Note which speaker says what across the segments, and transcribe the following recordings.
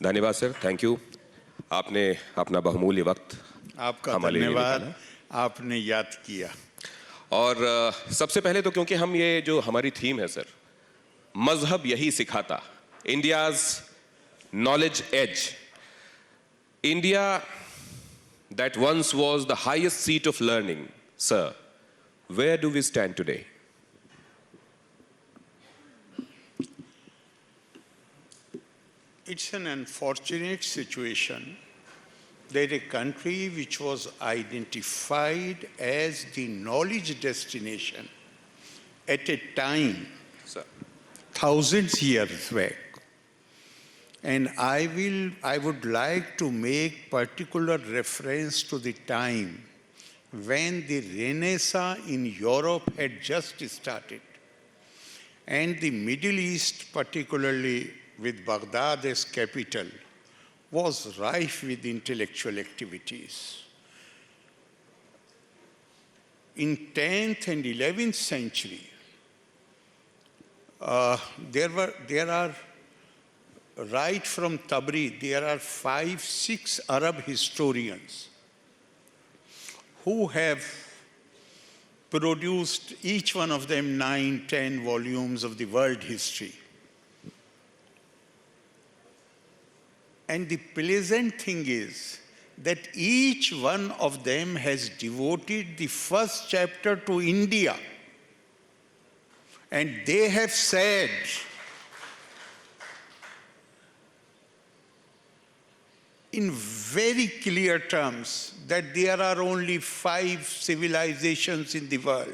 Speaker 1: धन्यवाद sir, thank you. आपने अपना बहुमूल्य वक्त
Speaker 2: आपका
Speaker 1: हमारे लिए
Speaker 2: धन्यवाद,
Speaker 1: निकाला।
Speaker 2: आपने याद किया।
Speaker 1: और सबसे पहले तो क्योंकि हम ये जो हमारी थीम है सर, मजहब यही सिखाता, India's knowledge age, India that once was the highest seat of learning, sir, where do we stand today?
Speaker 2: It's an unfortunate situation that a country which was identified as the knowledge destination at a time,
Speaker 1: Sir.
Speaker 2: thousands years back, and I would like to make particular reference to the time when the Renaissance in Europe had just started, and the Middle East, particularly with Baghdad as capital, was rife with intellectual activities. In 10th and 11th century, there are right from Tabri, there are 5-6 Arab historians who have produced, each one of them 9-10 volumes of the world history. And the pleasant thing is that each one of them has devoted the first chapter to India. And they have said, in very clear terms, that there are only 5 civilizations in the world.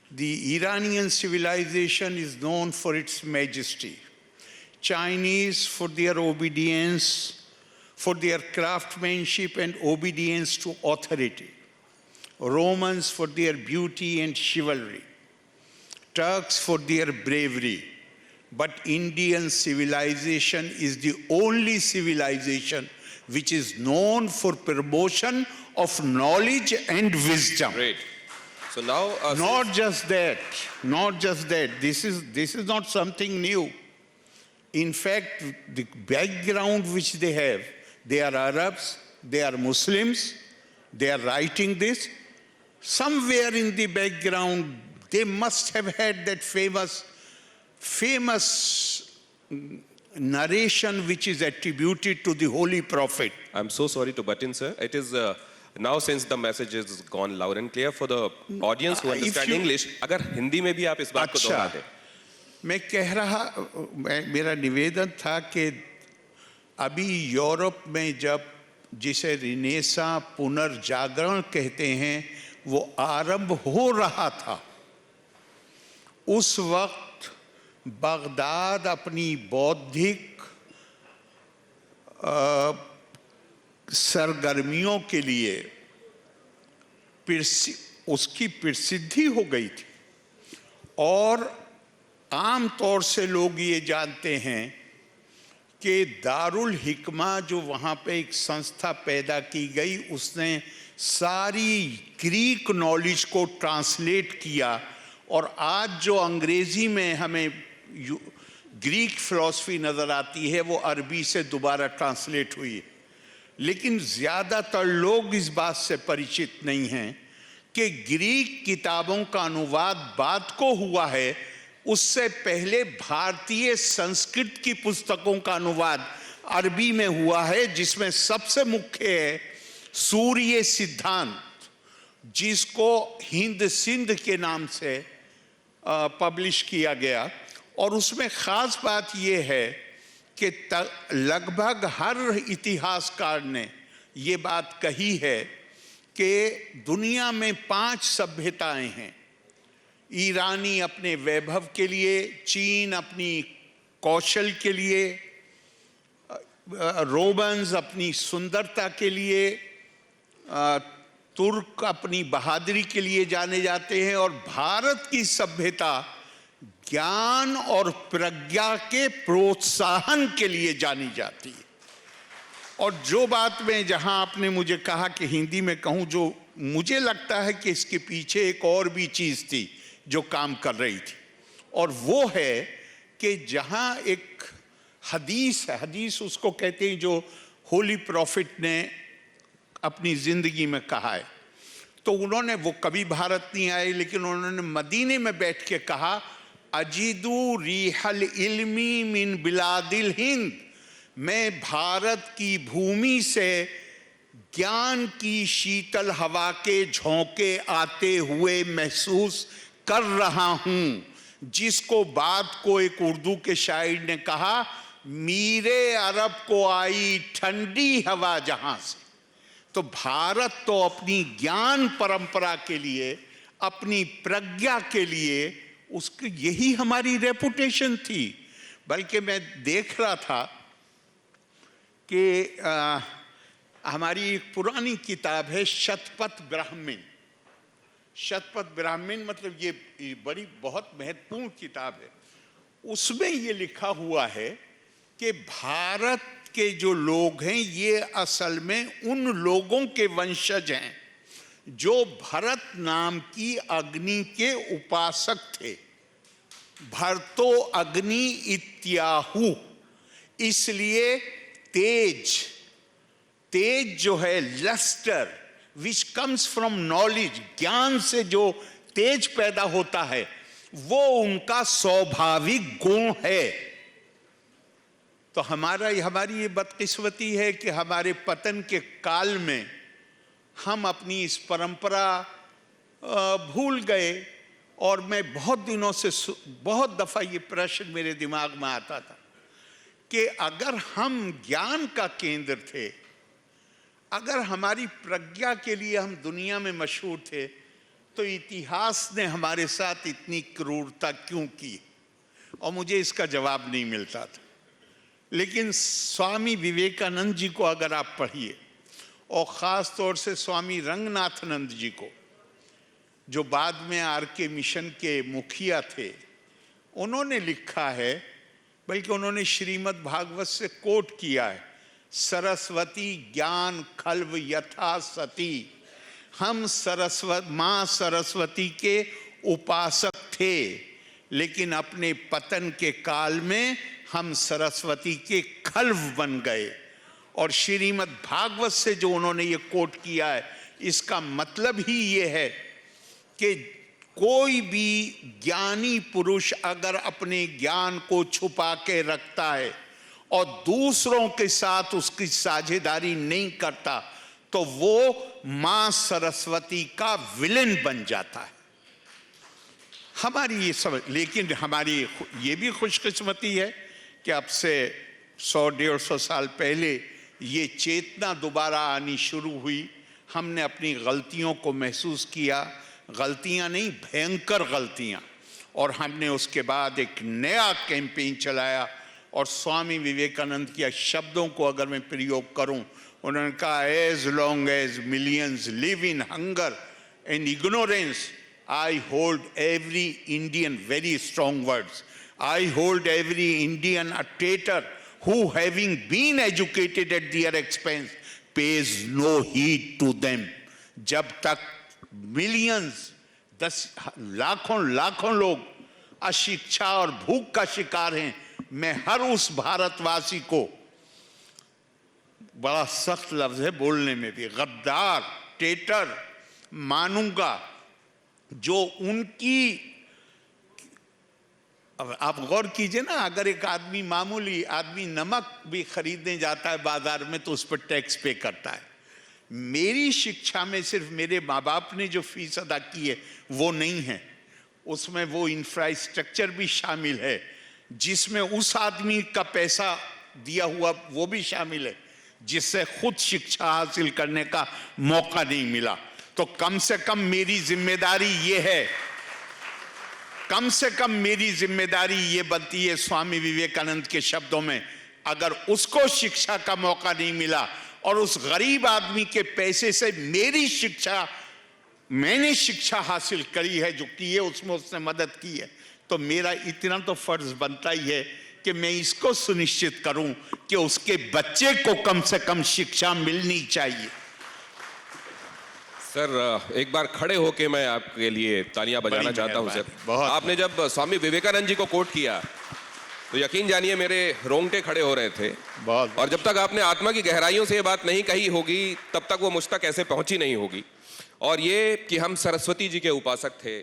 Speaker 2: The Iranian civilization is known for its majesty. Chinese for their obedience, for their craftsmanship and obedience to authority. Romans for their beauty and chivalry. Turks for their bravery. But Indian civilization is the only civilization which is known for promotion of knowledge and wisdom.
Speaker 1: Great. So now,
Speaker 2: not just that. This is not something new. In fact, the background which they have, they are Arabs, they are Muslims, they are writing this. Somewhere in the background, they must have had that famous narration which is attributed to the Holy Prophet.
Speaker 1: I'm so sorry to butt in, sir. It is now, since the message has gone loud and clear for the audience who understand English, अगर हिंदी में भी आप इस बात को दोहरा दें।
Speaker 2: मैं कह रहा, मेरा निवेदन था कि अभी यूरोप में जब जिसे रिनेसा पुनर्जागरण कहते हैं वो आरंभ हो रहा था, उस वक्त बगदाद अपनी बौद्धिक सरगर्मियों के लिए उसकी प्रसिद्धि हो गई थी। और आम तौर से लोग ये जानते हैं कि दारुल हिकमा जो वहाँ पे एक संस्था पैदा की गई, उसने सारी ग्रीक नॉलेज को ट्रांसलेट किया और आज जो अंग्रेजी में हमें ग्रीक फिलॉसफी नज़र आती है वो अरबी से दोबारा ट्रांसलेट हुई है। लेकिन ज़्यादातर लोग इस बात से परिचित नहीं हैं कि ग्रीक किताबों का अनुवाद बाद को हुआ है, उससे पहले भारतीय संस्कृत की पुस्तकों का अनुवाद अरबी में हुआ है, जिसमें सबसे मुख्य है सूर्य सिद्धांत, जिसको हिंद सिंध के नाम से पब्लिश किया गया। और उसमें ख़ास बात यह है कि लगभग हर इतिहासकार ने ये बात कही है कि दुनिया में 5 सभ्यताएं हैं। ईरानी अपने वैभव के लिए, चीन अपनी कौशल के लिए, रोमन्स अपनी सुंदरता के लिए, तुर्क अपनी बहादुरी के लिए जाने जाते हैं, और भारत की सभ्यता ज्ञान और प्रज्ञा के प्रोत्साहन के लिए जानी जाती है। और जो बात में जहां आपने मुझे कहा कि हिंदी में कहूं, जो मुझे लगता है कि इसके पीछे एक और भी चीज़ थी जो काम कर रही थी, और वो है कि जहां एक हदीस है, हदीस उसको कहते हैं जो होली प्रॉफिट ने अपनी जिंदगी में कहा है। तो उन्होंने, वो कभी भारत नहीं आए, लेकिन उन्होंने मदीने में बैठ के कहा, अजीदू रिहल इल्मी मिन बिलादिल हिंद, मैं भारत की भूमि से ज्ञान की शीतल हवा के झोंके आते हुए महसूस कर रहा हूं। जिसको बात को एक उर्दू के शायर ने कहा, मीरे अरब को आई ठंडी हवा जहां से। तो भारत तो अपनी ज्ञान परंपरा के लिए, अपनी प्रज्ञा के लिए, उसकी यही हमारी रेपुटेशन थी। बल्कि मैं देख रहा था कि हमारी एक पुरानी किताब है शतपथ ब्राह्मण। शतपथ ब्राह्मण मतलब ये बड़ी बहुत महत्वपूर्ण किताब है। उसमें ये लिखा हुआ है कि भारत के जो लोग हैं ये असल में उन लोगों के वंशज हैं जो भरत नाम की अग्नि के उपासक थे। भरतो अग्नि इत्याहु, इसलिए तेज, तेज जो है lustre which comes from knowledge, ज्ञान से जो तेज पैदा होता है वो उनका स्वाभाविक गुण है। तो हमारी ये बदकिस्मती है कि हमारे पतन के काल में हम अपनी इस परंपरा भूल गए। और मैं बहुत दिनों से, बहुत दफा ये प्रश्न मेरे दिमाग में आता था कि अगर हम ज्ञान का केंद्र थे, अगर हमारी प्रज्ञा के लिए हम दुनिया में मशहूर थे, तो इतिहास ने हमारे साथ इतनी क्रूरता क्यों की? और मुझे इसका जवाब नहीं मिलता था। लेकिन स्वामी विवेकानंद जी को अगर आप पढ़िए, और ख़ास तौर से स्वामी रंगनाथानंद जी को, जो बाद में आरके मिशन के मुखिया थे, उन्होंने लिखा है, बल्कि उन्होंने श्रीमद् भागवत से कोट किया है, सरस्वती ज्ञान खल्व यथा सती, हम माँ सरस्वती के उपासक थे, लेकिन अपने पतन के काल में हम सरस्वती के खल्व बन गए। और श्रीमद् भागवत से जो उन्होंने ये कोट किया है, इसका मतलब ही ये है कि कोई भी ज्ञानी पुरुष अगर अपने ज्ञान को छुपा के रखता है और दूसरों के साथ उसकी साझेदारी नहीं करता, तो वो मां सरस्वती का विलेन बन जाता है। हमारी ये सब, लेकिन हमारी ये भी खुशकिस्मती है कि अब से 100-150 साल पहले ये चेतना दोबारा आनी शुरू हुई। हमने अपनी गलतियों को महसूस किया, गलतियां नहीं, भयंकर गलतियां, और हमने उसके बाद एक नया कैंपेन चलाया। और स्वामी विवेकानंद के शब्दों को अगर मैं प्रयोग करूं, उन्होंने कहा, as long as millions live in hunger and ignorance, I hold every Indian, very strong words, I hold every Indian a traitor who, having been educated at their expense, pays no heed to them. जब तक millions, 10 लाखों लोग अशिक्षा और भूख का शिकार हैं, मैं हर उस भारतवासी को, बड़ा सख्त लफ्ज है बोलने में भी, गद्दार, ट्रेटर मानूंगा, जो उनकी, अब आप गौर कीजिए ना, अगर एक आदमी, मामूली आदमी नमक भी खरीदने जाता है बाजार में तो उस पर टैक्स पे करता है। मेरी शिक्षा में सिर्फ मेरे माँ बाप ने जो फीस अदा की है वो नहीं है, उसमें वो इंफ्रास्ट्रक्चर भी शामिल है जिसमें उस आदमी का पैसा दिया हुआ वो भी शामिल है जिससे खुद शिक्षा हासिल करने का मौका नहीं मिला। तो कम से कम मेरी जिम्मेदारी ये है, कम से कम मेरी जिम्मेदारी ये बनती है, स्वामी विवेकानंद के शब्दों में, अगर उसको शिक्षा का मौका नहीं मिला और उस गरीब आदमी के पैसे से मैंने शिक्षा हासिल करी है, जो की है उसमें उसने मदद की है, तो मेरा इतना तो फर्ज बनता ही है कि मैं इसको सुनिश्चित करूं कि उसके बच्चे को कम से कम शिक्षा मिलनी चाहिए।
Speaker 1: सर, एक बार खड़े होके मैं आपके लिए तालियां बजाना चाहता हूं। सर, आपने जब स्वामी विवेकानंद जी को कोट किया तो यकीन जानिए मेरे रोंगटे खड़े हो रहे थे।
Speaker 2: बहुत।
Speaker 1: और जब तक आपने आत्मा की गहराइयों से ये बात नहीं कही होगी तब तक वो मुझ तक ऐसे पहुंची नहीं होगी। और ये कि हम सरस्वती जी के उपासक थे,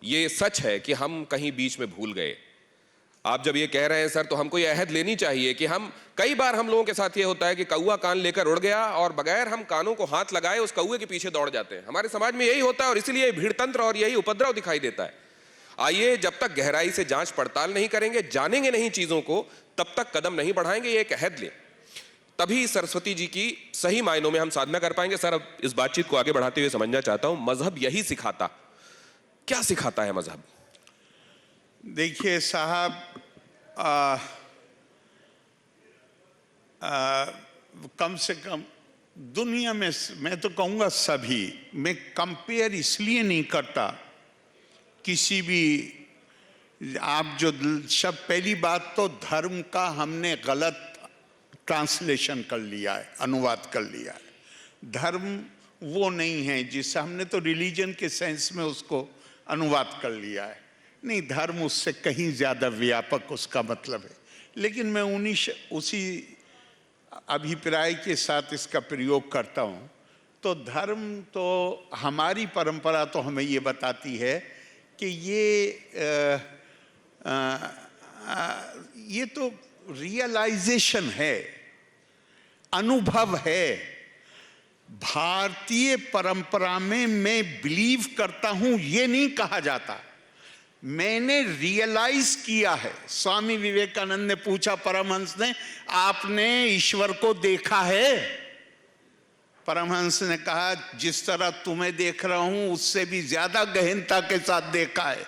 Speaker 1: ये सच है कि हम कहीं बीच में भूल गए। आप जब ये कह रहे हैं सर, तो हमको ये अहद लेनी चाहिए कि कई बार हम लोगों के साथ ये होता है कि कौवा कान लेकर उड़ गया और बगैर हम कानों को हाथ लगाए उस कौवे के पीछे दौड़ जाते हैं। हमारे समाज में यही होता है और इसीलिए भीड़ तंत्र और यही उपद्रव दिखाई देता है। आइए, जब तक गहराई से जांच पड़ताल नहीं करेंगे, जानेंगे नहीं चीजों को, तब तक कदम नहीं बढ़ाएंगे। ये एक अहद लें, तभी सरस्वती जी की सही मायनों में हम साधना कर पाएंगे। सर, अब इस बातचीत को आगे बढ़ाते हुए समझना चाहता हूं, मजहब यही सिखाता, क्या सिखाता है मजहब?
Speaker 2: देखिए साहब, कम से कम दुनिया में, मैं तो कहूँगा सभी मैं कंपेयर इसलिए नहीं करता किसी भी, आप जो शब्द, पहली बात तो धर्म का हमने गलत ट्रांसलेशन कर लिया है, अनुवाद कर लिया है। धर्म वो नहीं है जिससे हमने तो रिलीजन के सेंस में उसको अनुवाद कर लिया है। नहीं, धर्म उससे कहीं ज़्यादा व्यापक उसका मतलब है। लेकिन मैं उसी अभिप्राय के साथ इसका प्रयोग करता हूँ। तो धर्म तो हमारी परंपरा तो हमें ये बताती है कि ये तो रियलाइजेशन है, अनुभव है। भारतीय परंपरा में मैं बिलीव करता हूं ये नहीं कहा जाता, मैंने रियलाइज किया है। स्वामी विवेकानंद ने पूछा परमहंस ने, आपने ईश्वर को देखा है? परमहंस ने कहा, जिस तरह तुम्हें देख रहा हूं उससे भी ज्यादा गहनता के साथ देखा है।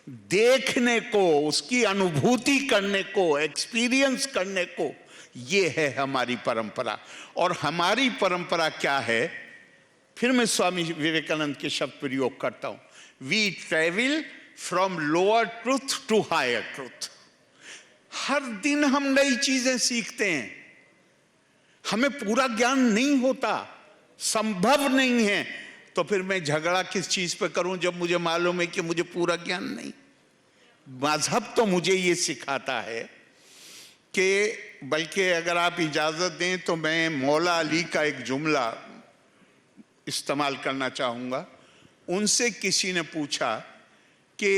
Speaker 2: देखने को, उसकी अनुभूति करने को, एक्सपीरियंस करने को, ये है हमारी परंपरा। और हमारी परंपरा क्या है? फिर मैं स्वामी विवेकानंद के शब्द प्रयोग करता हूं, we travel from lower truth to higher truth. हर दिन हम नई चीजें सीखते हैं। हमें पूरा ज्ञान नहीं होता, संभव नहीं है, तो फिर मैं झगड़ा किस चीज पे करूं जब मुझे मालूम है कि मुझे पूरा ज्ञान नहीं। मजहब तो मुझे ये सिखाता है कि, बल्कि अगर आप इजाजत दें तो मैं मौला अली का एक जुमला इस्तेमाल करना चाहूँगा। उनसे किसी ने पूछा कि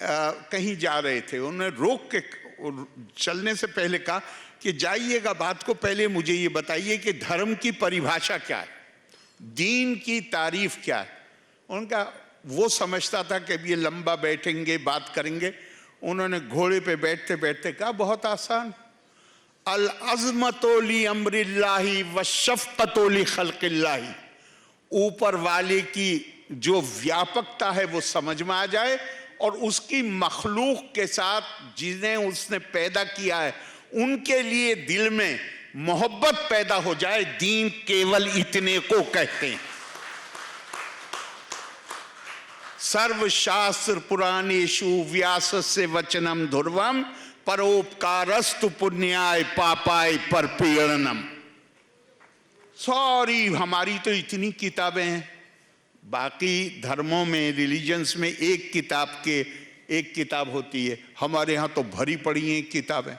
Speaker 2: कहीं जा रहे थे, उन्होंने रोक के चलने से पहले कहा कि जाइएगा, बात को पहले मुझे ये बताइए कि धर्म की परिभाषा क्या है, दीन की तारीफ क्या है। उनका, वो समझता था कि अब ये लंबा बैठेंगे, बात करेंगे। उन्होंने घोड़े पे बैठते बैठते कहा, बहुत आसान, अल अज़मतोली अम्रिल्लाही व शफ़क़तोली खल्क़िल्लाही। ऊपर वाले की जो व्यापकता है वो समझ में आ जाए और उसकी मखलूक के साथ जिन्हें उसने पैदा किया है उनके लिए दिल में मोहब्बत पैदा हो जाए। दीन केवल इतने को कहते हैं। सर्वशास्त्र पुराणेषु व्यासस्य वचनम ध्रुवम परोपकारस्तु पुण्याय पापाय परपीड़नम। सॉरी, हमारी तो इतनी किताबें हैं। बाकी धर्मों में, रिलीजन्स में एक किताब होती है, हमारे यहाँ तो भरी पड़ी हैं किताबें।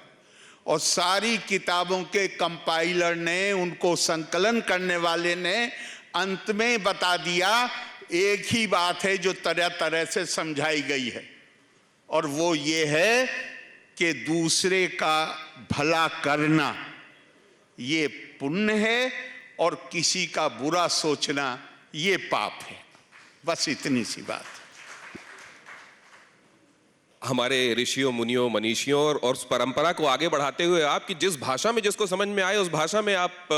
Speaker 2: और सारी किताबों के कंपाइलर ने, उनको संकलन करने वाले ने अंत में बता दिया, एक ही बात है जो तरह तरह से समझाई गई है, और वो ये है कि दूसरे का भला करना ये पुण्य है और किसी का बुरा सोचना ये पाप है। बस इतनी सी बात।
Speaker 1: हमारे ऋषियों, मुनियों, मनीषियों और उस परंपरा को आगे बढ़ाते हुए आपकी जिस भाषा में, जिसको समझ में आए उस भाषा में आप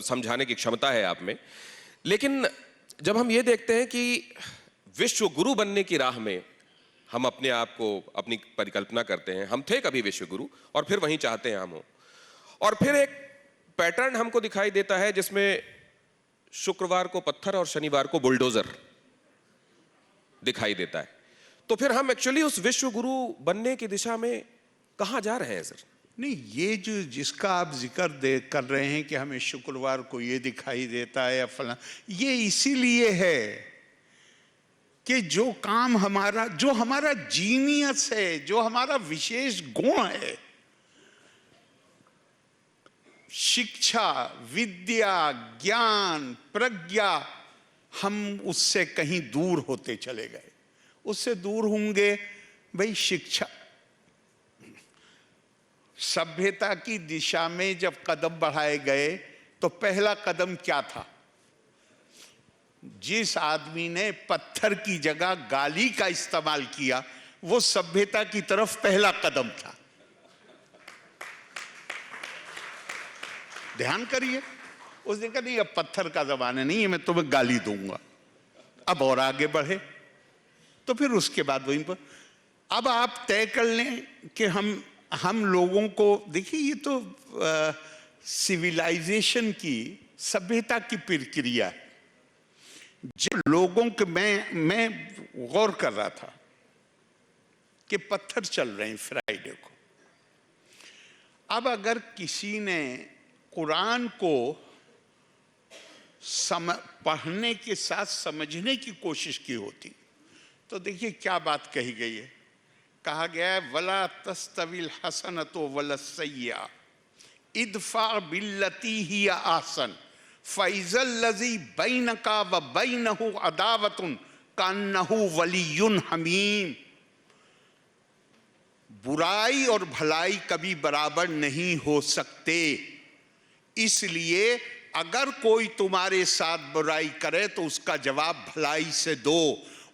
Speaker 1: समझाने की क्षमता है आप में। लेकिन जब हम ये देखते हैं कि विश्व गुरु बनने की राह में हम अपने आप को, अपनी परिकल्पना करते हैं, हम थे कभी विश्व गुरु और फिर वहीं चाहते हैं हम हो, और फिर एक पैटर्न हमको दिखाई देता है जिसमें शुक्रवार को पत्थर और शनिवार को बुलडोजर दिखाई देता है। तो फिर हम एक्चुअली उस विश्व गुरु बनने की दिशा में कहां जा रहे हैं सर?
Speaker 2: नहीं, ये जो जिसका आप जिक्र कर रहे हैं कि हमें शुक्रवार को ये दिखाई देता है या फला, ये इसीलिए है कि जो काम हमारा, जो हमारा जीनियस है, जो हमारा विशेष गुण है, शिक्षा, विद्या, ज्ञान, प्रज्ञा, हम उससे कहीं दूर होते चले गए। उससे दूर होंगे भाई शिक्षा। सभ्यता की दिशा में जब कदम बढ़ाए गए तो पहला कदम क्या था? जिस आदमी ने पत्थर की जगह गाली का इस्तेमाल किया, वो सभ्यता की तरफ पहला कदम था। ध्यान करिए, उसने कहा नहीं, अब पत्थर का जमाना नहीं है, मैं तुम्हें गाली दूंगा। अब और आगे बढ़े तो फिर उसके बाद वहीं पर अब आप तय कर लें कि हम लोगों को, देखिए ये तो सिविलाइजेशन की, सभ्यता की प्रक्रिया है। जब लोगों के, मैं गौर कर रहा था कि पत्थर चल रहे हैं फ्राइडे को। अब अगर किसी ने कुरान को पढ़ने के साथ समझने की कोशिश की होती तो देखिए क्या बात कही गई है। कहा गया है वला तस्तविल हसनतो वला सय्या इदफा बिल्लती ही आसन फैजल लजी बैनका व बैनहु अदावतुन कान्नहु वलियुन हमीम। बुराई और भलाई कभी बराबर नहीं हो सकते, इसलिए अगर कोई तुम्हारे साथ बुराई करे तो उसका जवाब भलाई से दो,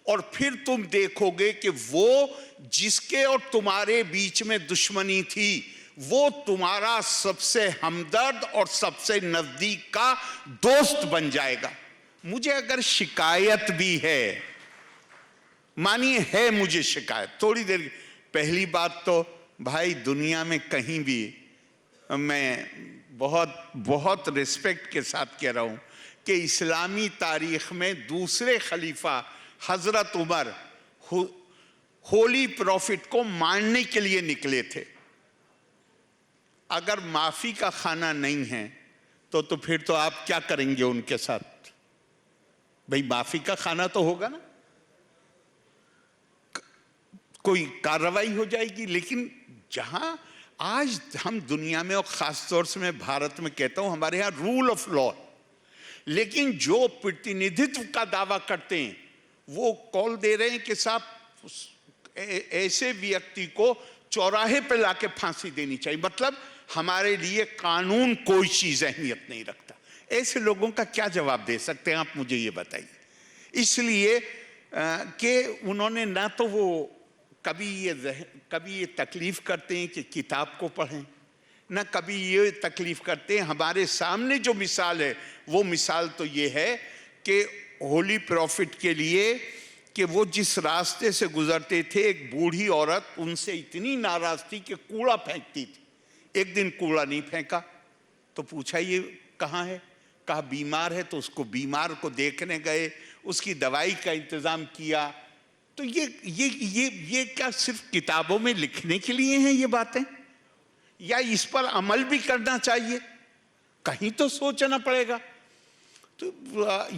Speaker 2: और फिर तुम देखोगे कि वो जिसके और तुम्हारे बीच में दुश्मनी थी वो तुम्हारा सबसे हमदर्द और सबसे नजदीक का दोस्त बन जाएगा। मुझे अगर शिकायत भी है, मानिए है मुझे शिकायत, थोड़ी देर पहली बात तो भाई दुनिया में कहीं भी, मैं बहुत बहुत रिस्पेक्ट के साथ कह रहा हूं कि इस्लामी तारीख में दूसरे खलीफा हजरत उमर होली प्रॉफिट को मारने के लिए निकले थे। अगर माफी का खाना नहीं है तो फिर तो आप क्या करेंगे उनके साथ? भाई माफी का खाना तो होगा ना, कोई कार्रवाई हो जाएगी। लेकिन जहां आज हम दुनिया में और खास तौर से मैं भारत में कहता हूं, हमारे यहां रूल ऑफ लॉ, लेकिन जो प्रतिनिधित्व का दावा करते हैं वो कॉल दे रहे हैं कि साहब ऐसे व्यक्ति को चौराहे पे लाके फांसी देनी चाहिए। मतलब हमारे लिए कानून कोई चीज अहमियत नहीं रखता। ऐसे लोगों का क्या जवाब दे सकते हैं आप, मुझे ये बताइए। इसलिए कि उन्होंने ना तो वो कभी ये तकलीफ करते हैं कि किताब को पढ़ें, ना कभी ये तकलीफ करते हैं। हमारे सामने जो मिसाल है वो मिसाल तो ये है कि होली प्रॉफिट के लिए कि वो जिस रास्ते से गुजरते थे, एक बूढ़ी औरत उनसे इतनी नाराज थी कि कूड़ा फेंकती थी। एक दिन कूड़ा नहीं फेंका तो पूछा ये कहाँ है? कहा बीमार है। तो उसको बीमार को देखने गए, उसकी दवाई का इंतजाम किया। तो ये क्या सिर्फ किताबों में लिखने के लिए हैं ये बातें, या इस पर अमल भी करना चाहिए? कहीं तो सोचना पड़ेगा। तो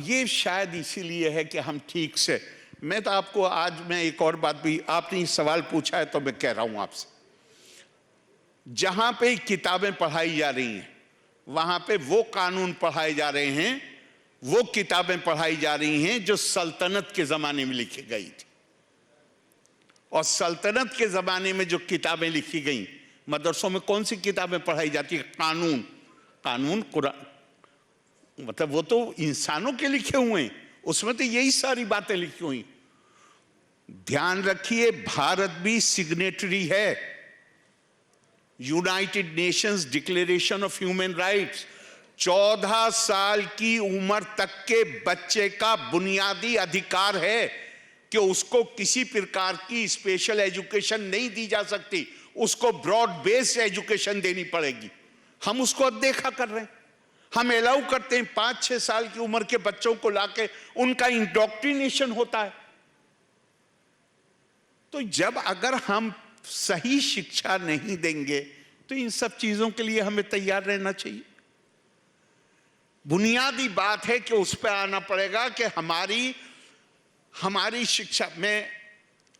Speaker 2: ये शायद इसीलिए है कि हम ठीक से, मैं तो आपको आज मैं एक और बात भी, आपने सवाल पूछा है तो मैं कह रहा हूं आपसे, जहां पे किताबें पढ़ाई जा रही हैं वहां पे वो कानून पढ़ाए जा रहे हैं, वो किताबें पढ़ाई जा रही हैं जो सल्तनत के जमाने में लिखी गई थी। और सल्तनत के जमाने में जो किताबें लिखी गई, मदरसों में कौन सी किताबें पढ़ाई जाती है? कानून कुरान, मतलब वो तो इंसानों के लिखे हुए हैं, उसमें तो यही सारी बातें लिखी हुई। ध्यान रखिए भारत भी सिग्नेटरी है United Nations declaration of human rights. 14 साल की उम्र तक के बच्चे का बुनियादी अधिकार है कि उसको किसी प्रकार की स्पेशल एजुकेशन नहीं दी जा सकती, उसको ब्रॉड बेस्ड एजुकेशन देनी पड़ेगी। हम उसको अनदेखा कर रहे हैं। हम अलाउ करते हैं 5-6 साल की उम्र के बच्चों को लाके उनका इंडोक्ट्रिनेशन होता है। तो जब अगर हम सही शिक्षा नहीं देंगे तो इन सब चीजों के लिए हमें तैयार रहना चाहिए। बुनियादी बात है कि उस पर आना पड़ेगा कि हमारी शिक्षा में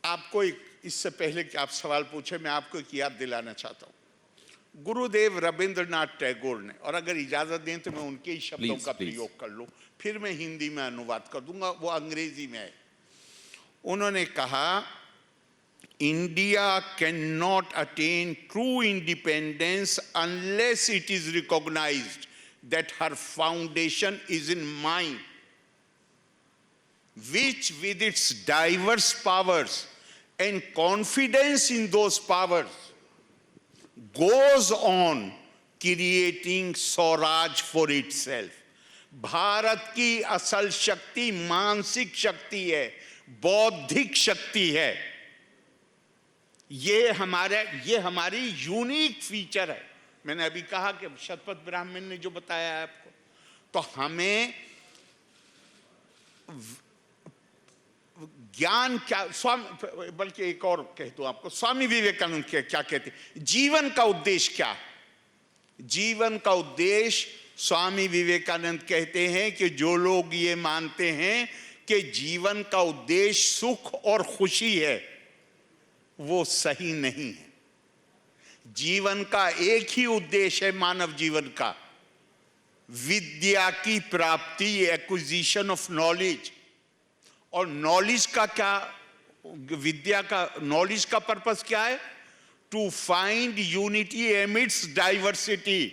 Speaker 2: आपको एक, इससे पहले कि आप सवाल पूछे, मैं आपको एक याद दिलाना चाहता हूं। गुरुदेव रविंद्रनाथ टैगोर ने, और अगर इजाजत दें तो मैं उनके ही शब्दों
Speaker 1: Please,
Speaker 2: का
Speaker 1: please.
Speaker 2: प्रयोग कर लूं, फिर मैं हिंदी में अनुवाद कर दूंगा, वो अंग्रेजी में है। उन्होंने कहा, India can not attain true independence unless it is recognized that her foundation is in mind, which with its diverse powers and confidence in those powers goes on creating Swaraj for itself। Bharat की असल शक्ति मानसिक शक्ति है, बौद्धिक शक्ति है। ये हमारी यूनिक फीचर है। मैंने अभी कहा कि शतपथ ब्राह्मण ने जो बताया है आपको, तो हमें ज्ञान क्या, स्वामी, बल्कि एक और कह दूं आपको, स्वामी विवेकानंद क्या कहते हैं, जीवन का उद्देश्य क्या है? जीवन का उद्देश्य, स्वामी विवेकानंद कहते हैं कि जो लोग ये मानते हैं कि जीवन का उद्देश्य सुख और खुशी है, वो सही नहीं है। जीवन का एक ही उद्देश्य है, मानव जीवन का, विद्या की प्राप्ति, एक्विजिशन ऑफ नॉलेज। और नॉलेज का क्या, विद्या का, नॉलेज का पर्पस क्या है? To find unity amidst diversity,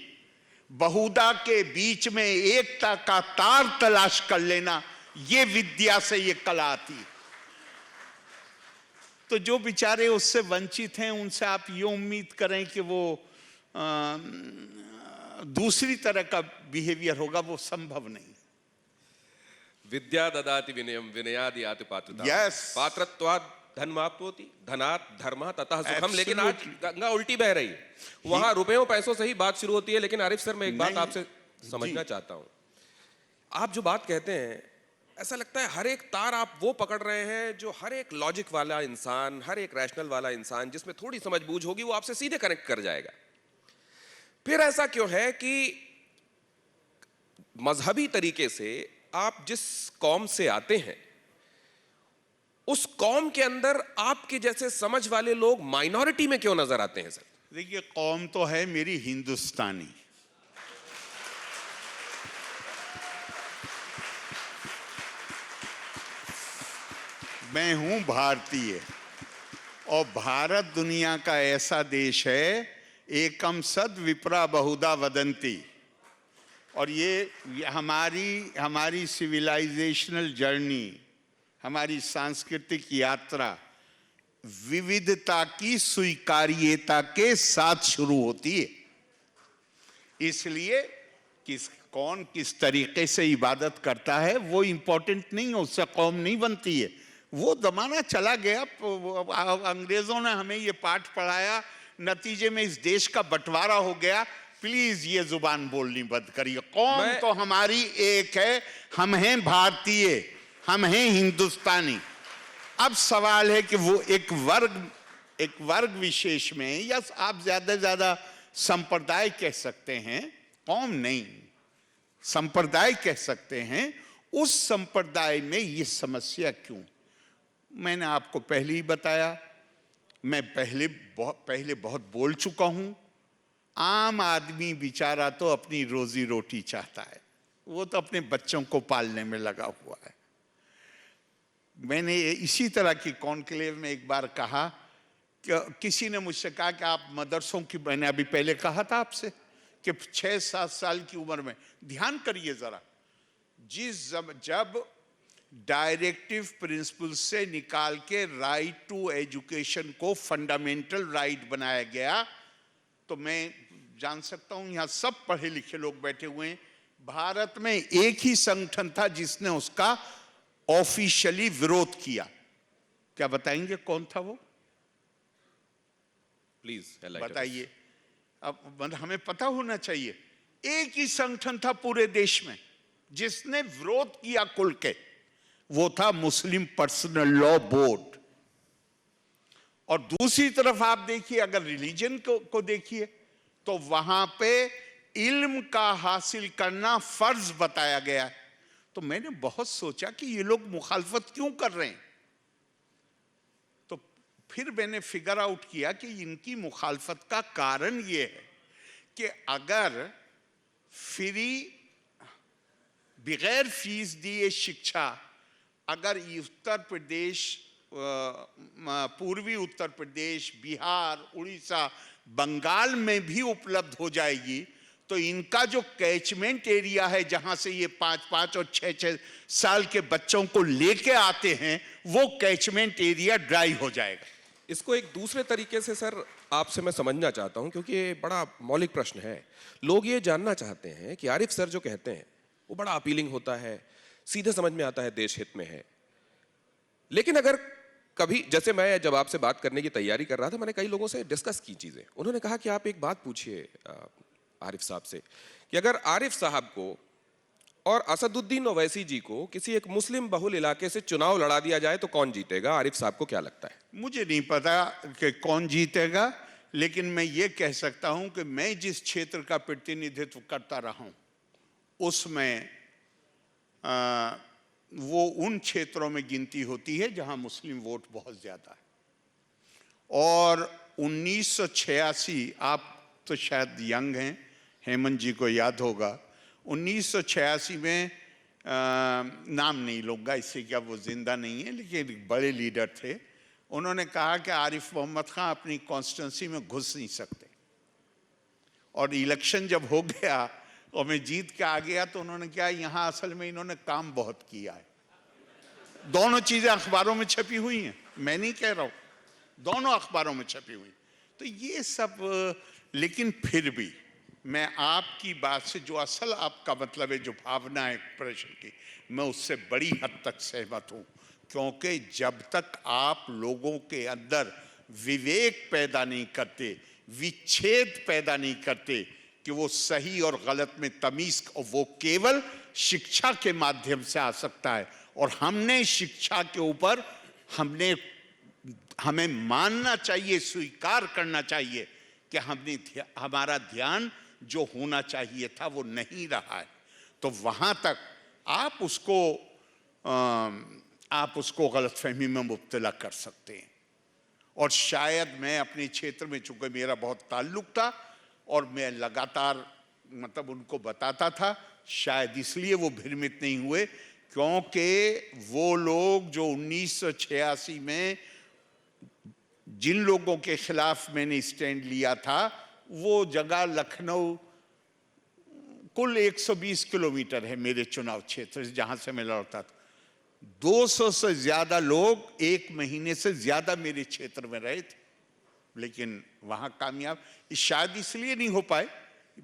Speaker 2: बहुधा के बीच में एकता का तार तलाश कर लेना, ये विद्या से ये कला आती है। तो जो बेचारे उससे वंचित हैं, उनसे आप ये उम्मीद करें कि वो दूसरी तरह का बिहेवियर होगा, वो संभव नहीं।
Speaker 1: विद्या ददाति विनयम विनयादि याति पात्रता।
Speaker 2: Yes.
Speaker 1: पात्रत्वात् धनमाप्नोति, धनात् धर्मः ततः सुखम। लेकिन आज
Speaker 2: Absolutely.
Speaker 1: गंगा उल्टी बह रही है, वहां रुपयों पैसों से ही बात शुरू होती है। लेकिन आरिफ सर, मैं एक बात
Speaker 2: नहीं,
Speaker 1: आपसे समझना चाहता हूं। आप जो बात कहते हैं, ऐसा लगता है हर एक तार आप वो पकड़ रहे हैं जो हर एक लॉजिक वाला इंसान, हर एक रैशनल वाला इंसान जिसमें थोड़ी समझबूझ होगी, वो आपसे सीधे कनेक्ट कर जाएगा। फिर ऐसा क्यों है कि मजहबी तरीके से आप जिस कौम से आते हैं, उस कौम के अंदर आपके जैसे समझ वाले लोग माइनॉरिटी में क्यों नजर आते हैं सर?
Speaker 2: देखिए, कौम तो है मेरी हिंदुस्तानी, मैं हूं भारतीय, और भारत दुनिया का ऐसा देश है, एकम सद विप्रा बहुधा वदंती। और ये हमारी सिविलाइजेशनल जर्नी, हमारी सांस्कृतिक यात्रा विविधता की स्वीकार्यता के साथ शुरू होती है। इसलिए कौन किस तरीके से इबादत करता है वो इंपॉर्टेंट नहीं है, उससे कौम नहीं बनती है। वो जमाना चला गया, अंग्रेजों ने हमें ये पाठ पढ़ाया, नतीजे में इस देश का बंटवारा हो गया। प्लीज ये जुबान बोलनी बंद करिए। कौम तो हमारी एक है, हम हैं भारतीय, हम हैं हिंदुस्तानी। अब सवाल है कि वो एक वर्ग विशेष में, या आप ज्यादा से ज्यादा संप्रदाय कह सकते हैं, कौम नहीं, संप्रदाय कह सकते हैं, उस संप्रदाय में ये समस्या क्यों? मैंने आपको पहले ही बताया, मैं पहले बहुत बोल चुका हूं। आम आदमी बेचारा तो अपनी रोजी रोटी चाहता है, वो तो अपने बच्चों को पालने में लगा हुआ है। मैंने इसी तरह की कॉन्क्लेव में एक बार कहा कि किसी ने मुझसे कहा कि आप मदरसों की, मैंने अभी पहले कहा था आपसे कि 6-7 साल की उम्र में, ध्यान करिए जरा, जब डायरेक्टिव प्रिंसिपल से निकाल के राइट टू एजुकेशन को फंडामेंटल राइट बनाया गया, तो मैं जान सकता हूं यहां सब पढ़े लिखे लोग बैठे हुए हैं, भारत में एक ही संगठन था जिसने उसका ऑफिशियली विरोध किया। क्या बताएंगे कौन था वो?
Speaker 1: प्लीज
Speaker 2: बताइए। अब हमें पता होना चाहिए। एक ही संगठन था पूरे देश में जिसने विरोध किया खुल के, वो था मुस्लिम पर्सनल लॉ बोर्ड। और दूसरी तरफ आप देखिए, अगर रिलीजन को देखिए, तो वहां पे इल्म का हासिल करना फर्ज बताया गया है। तो मैंने बहुत सोचा कि ये लोग मुखालफत क्यों कर रहे हैं। तो फिर मैंने फिगर आउट किया कि इनकी मुखालफत का कारण ये है कि अगर फ्री बगैर फीस दिए शिक्षा अगर उत्तर प्रदेश, पूर्वी उत्तर प्रदेश, बिहार, उड़ीसा, बंगाल में भी उपलब्ध हो जाएगी तो इनका जो कैचमेंट एरिया है जहां से ये 5-5 और 6-6 साल के बच्चों को लेके आते हैं वो कैचमेंट एरिया ड्राई हो जाएगा।
Speaker 1: इसको एक दूसरे तरीके से सर आपसे मैं समझना चाहता हूं, क्योंकि ये बड़ा मौलिक प्रश्न है। लोग ये जानना चाहते हैं कि आरिफ सर जो कहते हैं वो बड़ा अपीलिंग होता है, सीधे समझ में आता है, देश हित में है। लेकिन अगर कभी, जैसे मैं जब आपसे बात करने की तैयारी कर रहा था, मैंने कई लोगों से डिस्कस की चीजें। उन्होंने कहा कि आप एक बात पूछिए आरिफ साहब से कि अगर आरिफ साहब को और असदुद्दीन ओवैसी जी को किसी एक मुस्लिम बहुल इलाके से चुनाव लड़ा दिया जाए तो कौन जीतेगा? आरिफ साहब को क्या लगता है?
Speaker 2: मुझे नहीं पता कि कौन जीतेगा, लेकिन मैं ये कह सकता हूं कि मैं जिस क्षेत्र का प्रतिनिधित्व करता रहा हूं उसमें वो उन क्षेत्रों में गिनती होती है जहां मुस्लिम वोट बहुत ज्यादा है। और 1986, आप तो शायद यंग हैं, हेमंत जी को याद होगा, 1986 में नाम नहीं लूँगा इससे क्या वो जिंदा नहीं है, लेकिन एक बड़े लीडर थे। उन्होंने कहा कि आरिफ मोहम्मद खां अपनी कॉन्स्टिट्यूंसी में घुस नहीं सकते। और इलेक्शन जब हो गया और मैं जीत के आ गया तो उन्होंने क्या, यहाँ असल में इन्होंने काम बहुत किया है। दोनों चीजें अखबारों में छपी हुई हैं, मैं नहीं कह रहा हूँ, दोनों अखबारों में छपी हुई। तो ये सब, लेकिन फिर भी मैं आपकी बात से, जो असल आपका मतलब है, जो भावना है प्रश्न की, मैं उससे बड़ी हद तक सहमत हूं। क्योंकि जब तक आप लोगों के अंदर विवेक पैदा नहीं करते, विच्छेद पैदा नहीं करते कि वो सही और गलत में तमीज, वो केवल शिक्षा के माध्यम से आ सकता है। और हमने शिक्षा के ऊपर हमें मानना चाहिए, स्वीकार करना चाहिए कि हमारा ध्यान जो होना चाहिए था वो नहीं रहा है। तो वहां तक आप उसको गलतफहमी में मुब्तला कर सकते हैं। और शायद मैं अपने क्षेत्र में, चूंकि मेरा बहुत ताल्लुक था और मैं लगातार मतलब उनको बताता था, शायद इसलिए वो भ्रमित नहीं हुए, क्योंकि वो लोग जो 1986 में जिन लोगों के खिलाफ मैंने स्टैंड लिया था, वो जगह लखनऊ कुल 120 किलोमीटर है मेरे चुनाव क्षेत्र से, जहां से मैं लड़ता था। 200 से ज्यादा लोग एक महीने से ज्यादा मेरे क्षेत्र में रहे थे, लेकिन वहां कामयाब शायद इसलिए नहीं हो पाए,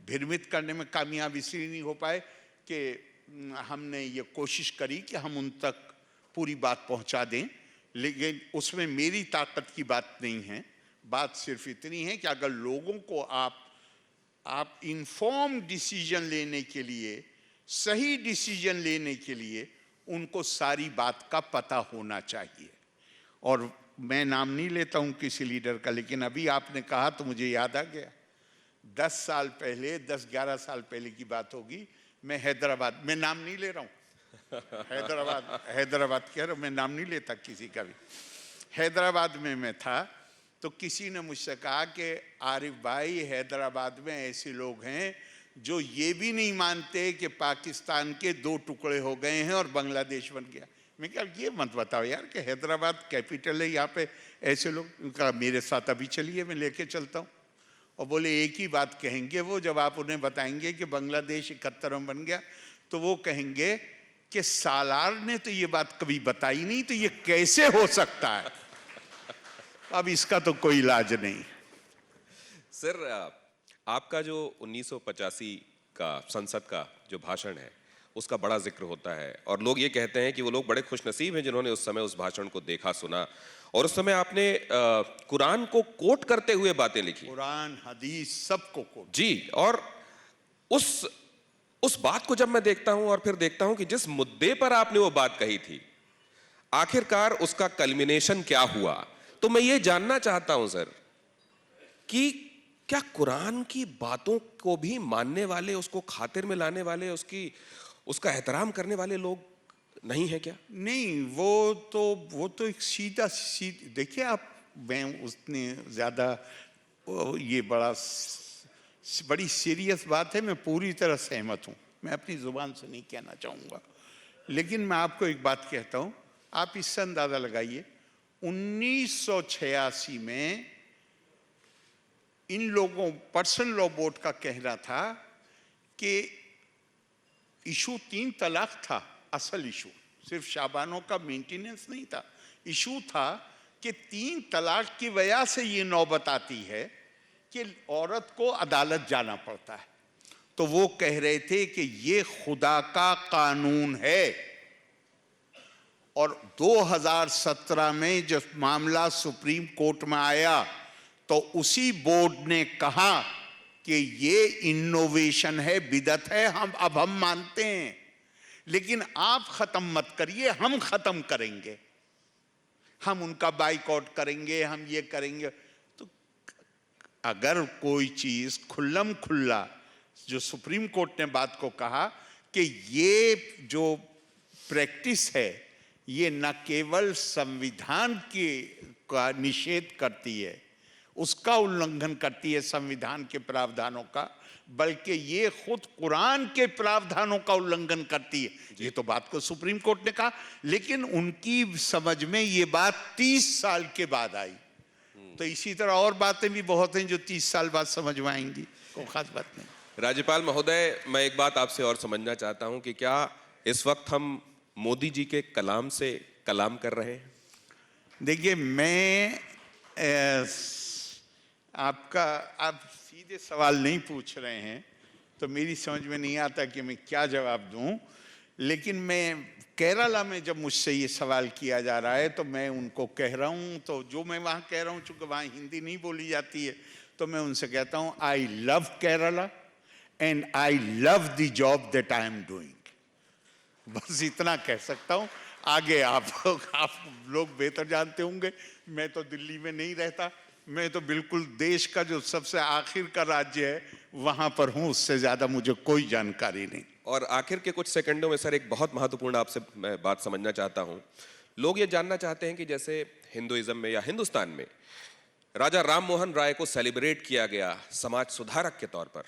Speaker 2: भ्रमित करने में कामयाब इसलिए नहीं हो पाए कि हमने ये कोशिश करी कि हम उन तक पूरी बात पहुंचा दें। लेकिन उसमें मेरी ताकत की बात नहीं है। बात सिर्फ इतनी है कि अगर लोगों को आप इन्फॉर्म डिसीजन लेने के लिए, सही डिसीजन लेने के लिए उनको सारी बात का पता होना चाहिए। और मैं नाम नहीं लेता हूं किसी लीडर का, लेकिन अभी आपने कहा तो मुझे याद आ गया, 10 साल पहले, 10-11 साल पहले की बात होगी, मैं हैदराबाद में, नाम नहीं ले रहा हूं, हैदराबाद कह रहा हूं, मैं नाम नहीं लेता किसी का भी, हैदराबाद में मैं था। तो किसी ने मुझसे कहा कि आरिफ भाई, हैदराबाद में ऐसे लोग हैं जो ये भी नहीं मानते कि पाकिस्तान के 2 टुकड़े हो गए हैं और बांग्लादेश बन गया। मैं क्या, ये मत बताओ यार कि हैदराबाद कैपिटल है, यहाँ पे ऐसे लोग। उनका मेरे साथ अभी चलिए, मैं लेके चलता हूँ। और बोले एक ही बात कहेंगे वो, जब आप उन्हें बताएंगे कि बांग्लादेश 71 में बन गया, तो वो कहेंगे कि सालार ने तो ये बात कभी बताई नहीं, तो ये कैसे हो सकता है। अब इसका तो कोई इलाज नहीं।
Speaker 1: सर, आपका जो 1985 का संसद का जो भाषण है उसका बड़ा जिक्र होता है, और लोग ये कहते हैं कि वो लोग बड़े खुशनसीब हैं जिन्होंने उस समय उस भाषण को देखा, सुना। और उस समय आपने कुरान को कोट करते हुए बातें लिखी,
Speaker 2: कुरान, हदीस, सबको कोट
Speaker 1: जी। और उस बात को जब मैं देखता हूं और फिर देखता हूं कि जिस मुद्दे पर आपने वो बात कही थी, आखिरकार उसका कल्मिनेशन क्या हुआ, तो मैं ये जानना चाहता हूं सर कि क्या कुरान की बातों को भी मानने वाले, उसको खातिर में लाने वाले, उसका एहतराम करने वाले लोग नहीं है क्या?
Speaker 2: नहीं, वो तो एक सीधा देखिए आप, मैं उतने ज्यादा ये बड़ी सीरियस बात है, मैं पूरी तरह सहमत हूं, मैं अपनी जुबान से नहीं कहना चाहूंगा, लेकिन मैं आपको एक बात कहता हूं, आप इससे अंदाजा लगाइए 1986 में इन लोगों, पर्सनल लॉ बोर्ड का कहना था कि इशू 3 तलाक था, असल इशू सिर्फ शाबानों का मेंटेनेंस नहीं था, इशू था कि 3 तलाक की वजह से ये नौबत आती है कि औरत को अदालत जाना पड़ता है। तो वो कह रहे थे कि ये खुदा का कानून है, और 2017 में जब मामला सुप्रीम कोर्ट में आया तो उसी बोर्ड ने कहा कि ये इनोवेशन है, बिदअत है, हम मानते हैं, लेकिन आप खत्म मत करिए, हम खत्म करेंगे, हम उनका बाइकआउट करेंगे, हम ये करेंगे। तो अगर कोई चीज खुल्लम खुल्ला, जो सुप्रीम कोर्ट ने बात को कहा कि ये जो प्रैक्टिस है ये न केवल संविधान का निषेध करती है, उसका उल्लंघन करती है संविधान के प्रावधानों का, बल्कि ये खुद कुरान के प्रावधानों का उल्लंघन करती है। ये तो बात को सुप्रीम कोर्ट ने कहा, लेकिन उनकी समझ में ये बात 30 साल के बाद आई। तो इसी तरह और बातें भी बहुत हैं जो 30 साल बाद समझ में आएंगी, कोई खास बात नहीं।
Speaker 1: राज्यपाल महोदय, मैं एक बात आपसे और समझना चाहता हूं कि क्या इस वक्त हम मोदी जी के कलाम से कलाम कर रहे हैं?
Speaker 2: देखिए, मैं आप सीधे सवाल नहीं पूछ रहे हैं तो मेरी समझ में नहीं आता कि मैं क्या जवाब दूं, लेकिन मैं केरला में जब मुझसे ये सवाल किया जा रहा है तो मैं उनको कह रहा हूं, तो जो मैं वहां कह रहा हूं, चूंकि वहां हिंदी नहीं बोली जाती है, तो मैं उनसे कहता हूं I love Kerala and I love the job that I am doing. बस इतना कह सकता हूं, आगे आप लोग बेहतर जानते होंगे। मैं तो दिल्ली में नहीं रहता, मैं तो बिल्कुल देश का जो सबसे आखिर का राज्य है वहां पर हूं, उससे ज्यादा मुझे कोई जानकारी नहीं।
Speaker 1: और आखिर के कुछ सेकंडों में सर, एक बहुत महत्वपूर्ण आपसे मैं बात समझना चाहता हूं। लोग ये जानना चाहते हैं कि जैसे हिंदुइज्म में या हिंदुस्तान में राजा राम मोहन राय को सेलिब्रेट किया गया समाज सुधारक के तौर पर,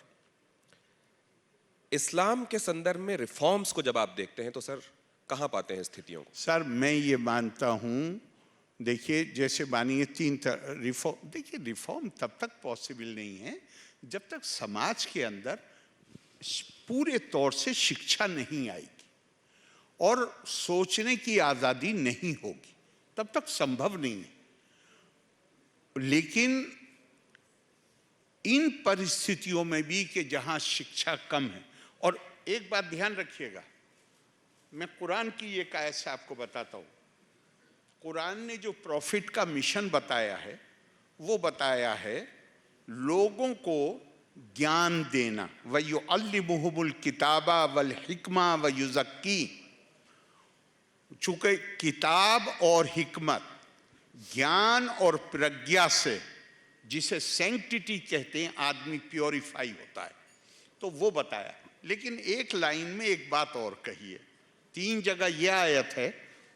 Speaker 1: इस्लाम के संदर्भ में रिफॉर्म्स को जब आप देखते हैं तो सर कहां पाते हैं स्थितियों को?
Speaker 2: सर, मैं ये मानता हूं, देखिए जैसे मानिए 3 रिफॉर्म, देखिए रिफॉर्म तब तक पॉसिबल नहीं है जब तक समाज के अंदर पूरे तौर से शिक्षा नहीं आएगी और सोचने की आजादी नहीं होगी, तब तक संभव नहीं है। लेकिन इन परिस्थितियों में भी कि जहां शिक्षा कम है, और एक बात ध्यान रखिएगा, मैं कुरान की एक आयत से आपको बताता हूं। कुरान ने जो प्रॉफिट का मिशन बताया है वो बताया है लोगों को ज्ञान देना, वयुअल्लिमुहुमुल किताबा वल हिकमा वयुज़क्की। चूंकि किताब और हिकमत, ज्ञान और प्रज्ञा से, जिसे सैंक्टिटी कहते हैं, आदमी प्योरीफाई होता है, तो वो बताया। लेकिन एक लाइन में एक बात और कही है, 3 जगह यह आयत है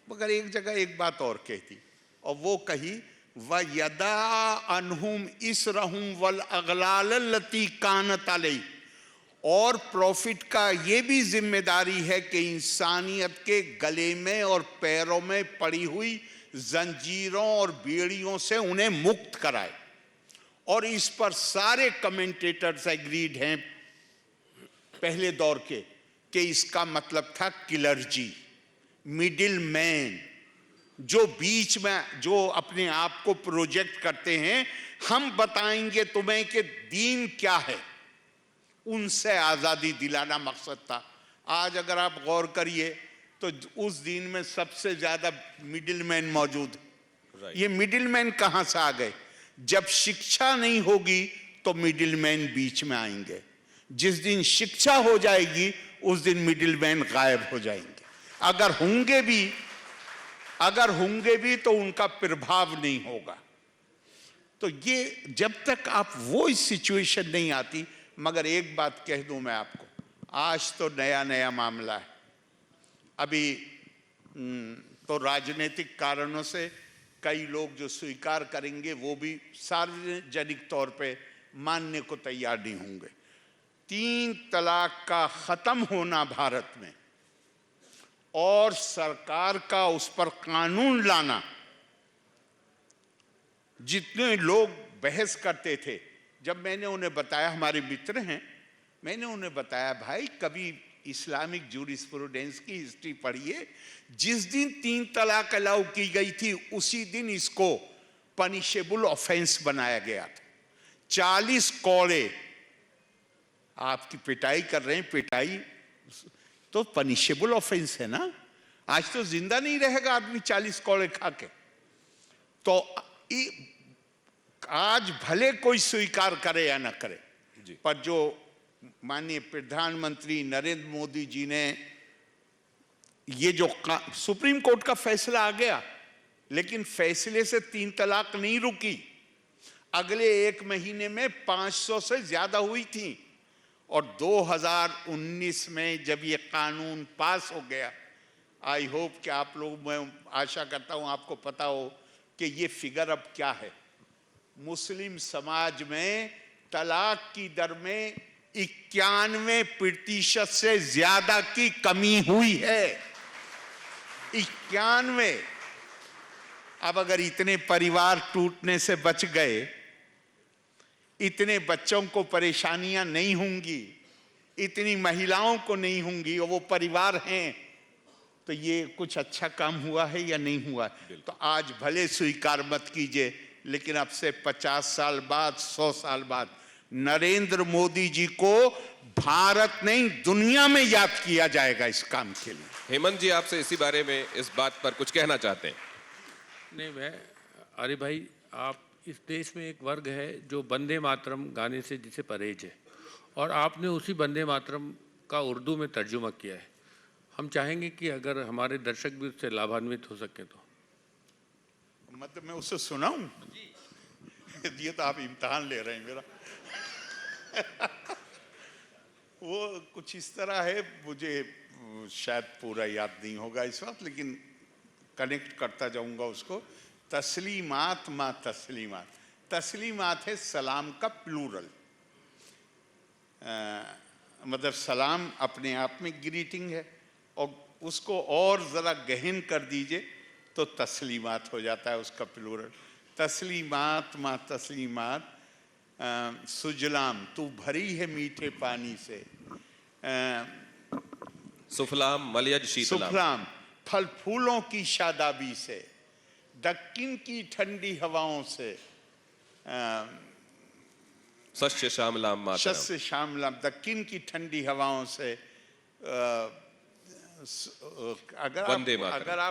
Speaker 2: मगर एक जगह एक बात और कहती, और वो कही व यदा अनहुम इसरहुम वल अगलाल लती कानत अलई। और प्रॉफिट का ये भी जिम्मेदारी है कि इंसानियत के गले में और पैरों में पड़ी हुई जंजीरों और बेड़ियों से उन्हें मुक्त कराए। और इस पर सारे कमेंटेटर्स एग्रीड हैं पहले दौर के कि इसका मतलब था क्लर्जी, मिडिल मैन, जो बीच में जो अपने आप को प्रोजेक्ट करते हैं, हम बताएंगे तुम्हें कि दीन क्या है, उनसे आजादी दिलाना मकसद था। आज अगर आप गौर करिए तो उस दीन में सबसे ज्यादा मिडिल मैन मौजूद है। ये मिडिल मैन कहां से आ गए? जब शिक्षा नहीं होगी तो मिडिल मैन बीच में आएंगे, जिस दिन शिक्षा हो जाएगी उस दिन मिडिल मैन गायब हो जाएंगे। अगर होंगे भी तो उनका प्रभाव नहीं होगा। तो ये जब तक आप वो सिचुएशन नहीं आती, मगर एक बात कह दूं मैं आपको, आज तो नया नया मामला है, अभी तो राजनीतिक कारणों से कई लोग जो स्वीकार करेंगे वो भी सार्वजनिक तौर पे मानने को तैयार नहीं होंगे। 3 तलाक का खत्म होना भारत में और सरकार का उस पर कानून लाना, जितने लोग बहस करते थे, जब मैंने उन्हें बताया, हमारे मित्र हैं, मैंने उन्हें बताया भाई कभी इस्लामिक जूरिस्प्रूडेंस की हिस्ट्री पढ़िए, जिस दिन 3 तलाक अलाउ की गई थी उसी दिन इसको पनिशेबल ऑफेंस बनाया गया था। 40 कौड़े, आपकी पिटाई कर रहे हैं, पिटाई तो पनिशेबल ऑफेंस है ना। आज तो जिंदा नहीं रहेगा आदमी 40 कौड़े खा के। तो आज भले कोई स्वीकार करे या ना करे, पर जो माननीय प्रधानमंत्री नरेंद्र मोदी जी ने ये जो सुप्रीम कोर्ट का फैसला आ गया, लेकिन फैसले से 3 तलाक नहीं रुकी। अगले 1 महीने में 500 से ज्यादा हुई थी और 2019 में जब ये कानून पास हो गया, आई होप कि आप लोग, मैं आशा करता हूं आपको पता हो कि ये फिगर अब क्या है। मुस्लिम समाज में तलाक की दर में 91% से ज्यादा की कमी हुई है। 91। अब अगर इतने परिवार टूटने से बच गए, इतने बच्चों को परेशानियां नहीं होंगी, इतनी महिलाओं को नहीं होंगी और वो परिवार हैं, तो ये कुछ अच्छा काम हुआ है या नहीं हुआ। तो आज भले स्वीकार मत कीजिए, लेकिन अब से 50 साल बाद, 100 साल बाद नरेंद्र मोदी जी को भारत नहीं दुनिया में याद किया जाएगा इस काम के लिए।
Speaker 1: हेमंत जी आपसे इसी बारे में, इस बात पर कुछ कहना चाहते हैं?
Speaker 3: नहीं, मैं, अरे भाई, आप, इस देश में एक वर्ग है जो वंदे मातरम गाने से जिसे परहेज है, और आपने उसी वंदे मातरम का उर्दू में तर्जुमा किया है। हम चाहेंगे कि अगर हमारे दर्शक भी उससे लाभान्वित हो सके तो।
Speaker 2: मतलब मैं उसे सुनाऊं? ये तो आप इम्तिहान ले रहे हैं मेरा। वो कुछ इस तरह है, मुझे शायद पूरा याद नहीं होगा इस वक्त, लेकिन कनेक्ट करता जाऊंगा उसको। तस्लीमात मा तस्लीमात, तस्लीमात है सलाम का प्लूरल। मतलब सलाम अपने आप में ग्रीटिंग है, और उसको और जरा गहन कर दीजिए तो तस्लीमात हो जाता है उसका प्लूरल। तस्लीमात मा तस्लीमात, सुजलाम तू भरी है मीठे पानी से,
Speaker 1: सुफलाम मलयज शीतलाम,
Speaker 2: सुफलाम फल फूलों की शादाबी से, दक्कन की ठंडी हवाओं से,
Speaker 1: सस्य श्यामलाम मातरम,
Speaker 2: शस्य श्यामलाम, दक्कन की ठंडी हवाओं से,
Speaker 1: वंदे मातरम।
Speaker 2: अगर आप